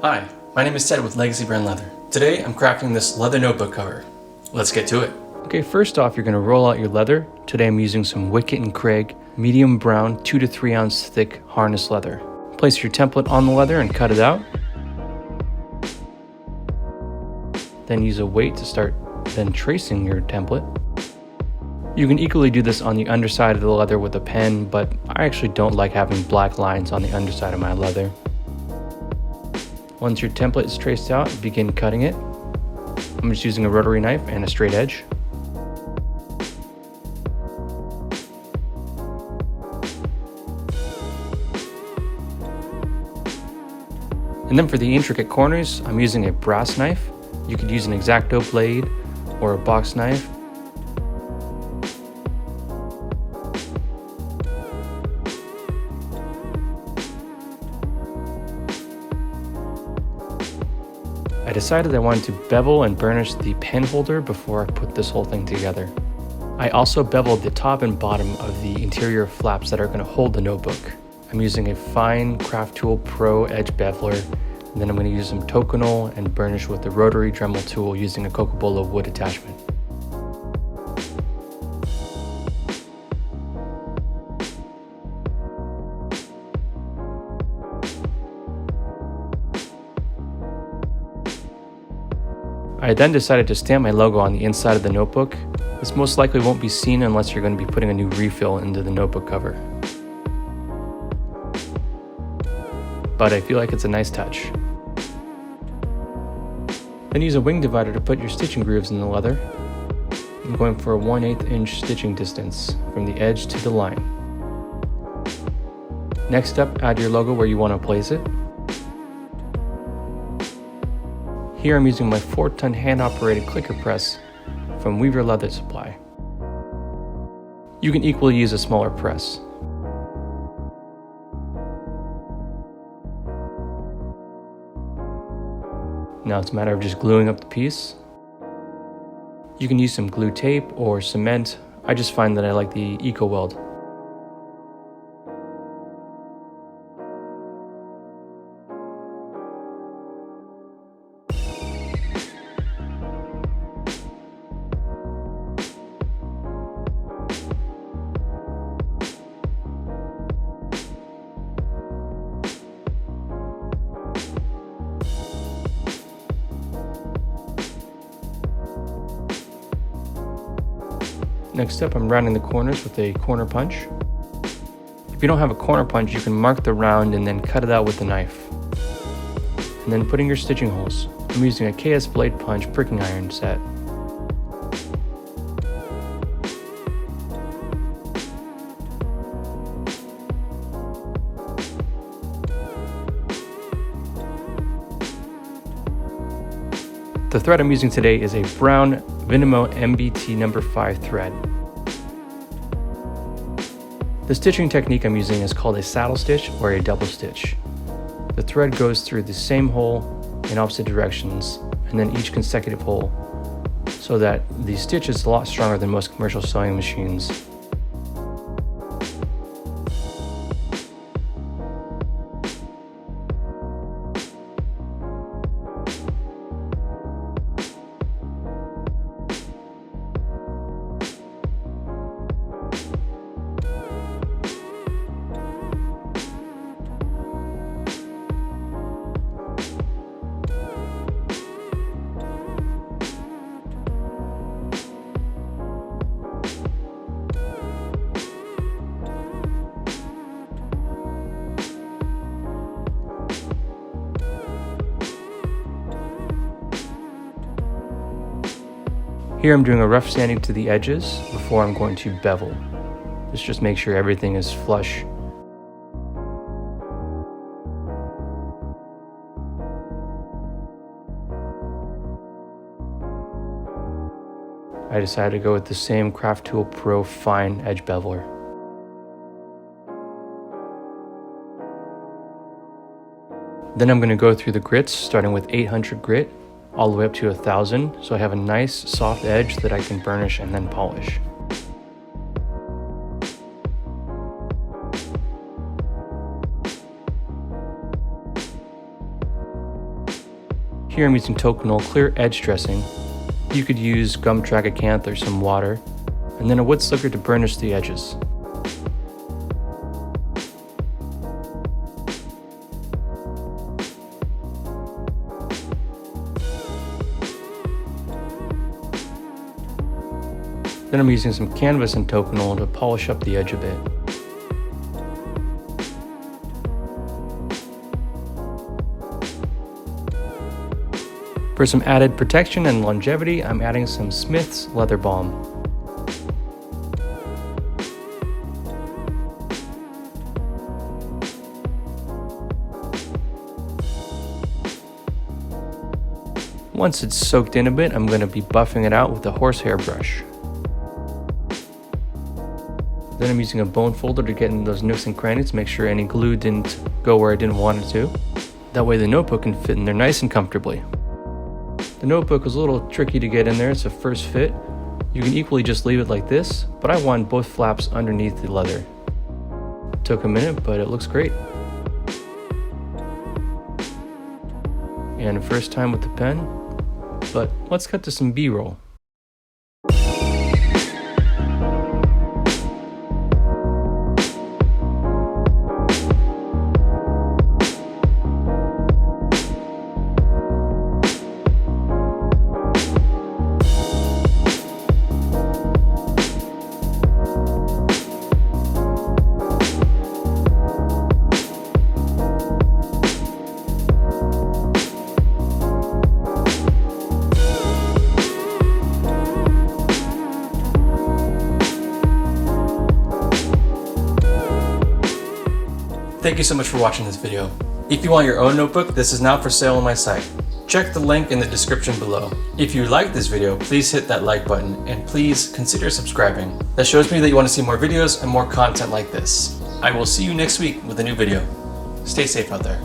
Hi, my name is Ted with Legacy Brand Leather. Today I'm crafting this leather notebook cover. Let's get to it. Okay, first off you're going to roll out your leather. Today I'm using some Wickett Craig medium brown 2 to 3 ounce thick harness leather. Place your template on the leather and cut it out. Then use a weight to start then tracing your template. You can equally do this on the underside of the leather with a pen, but I actually don't like having black lines on the underside of my leather. Once your template is traced out, begin cutting it. I'm just using a rotary knife and a straight edge. And then for the intricate corners, I'm using a brass knife. You could use an X-Acto blade or a box knife. I decided I wanted to bevel and burnish the pen holder before I put this whole thing together. I also beveled the top and bottom of the interior flaps that are going to hold the notebook. I'm using a fine Craft Tool Pro edge beveler, and then I'm going to use some Tokonol and burnish with the rotary Dremel tool using a Cocobolo wood attachment. I then decided to stamp my logo on the inside of the notebook. This most likely won't be seen unless you're going to be putting a new refill into the notebook cover. But I feel like it's a nice touch. Then use a wing divider to put your stitching grooves in the leather. I'm going for a 1/8 inch stitching distance from the edge to the line. Next up, add your logo where you want to place it. Here I'm using my 4-ton hand-operated clicker press from Weaver Leather Supply. You can equally use a smaller press. Now it's a matter of just gluing up the piece. You can use some glue tape or cement. I just find that I like the Eco Weld. Next up, I'm rounding the corners with a corner punch. If you don't have a corner punch, you can mark the round and then cut it out with a knife. And then putting your stitching holes. I'm using a KS Blade Punch pricking iron set. The thread I'm using today is a brown Vinymo MBT No. 5 thread. The stitching technique I'm using is called a saddle stitch or a double stitch. The thread goes through the same hole in opposite directions and then each consecutive hole, so that the stitch is a lot stronger than most commercial sewing machines. Here I'm doing a rough sanding to the edges before I'm going to bevel. This just makes sure everything is flush. I decided to go with the same Craft Tool Pro fine edge beveler. Then I'm going to go through the grits, starting with 800 grit all the way up to 1000, so I have a nice soft edge that I can burnish and then polish. Here I'm using Tokonole Clear Edge Dressing. You could use gum tragacanth or some water, and then a wood slicker to burnish the edges. Then I'm using some canvas and Tokonole to polish up the edge a bit. For some added protection and longevity, I'm adding some Smith's Leather Balm. Once it's soaked in a bit, I'm going to be buffing it out with a horsehair brush. Then I'm using a bone folder to get in those nooks and crannies to make sure any glue didn't go where I didn't want it to. That way the notebook can fit in there nice and comfortably. The notebook was a little tricky to get in there, it's a first fit. You can equally just leave it like this, but I want both flaps underneath the leather. It took a minute, but it looks great. And first time with the pen, but let's cut to some B-roll. Thank you so much for watching this video. If you want your own notebook, this is now for sale on my site. Check the link in the description below. If you like this video, please hit that like button and please consider subscribing. That shows me that you want to see more videos and more content like this. I will see you next week with a new video. Stay safe out there.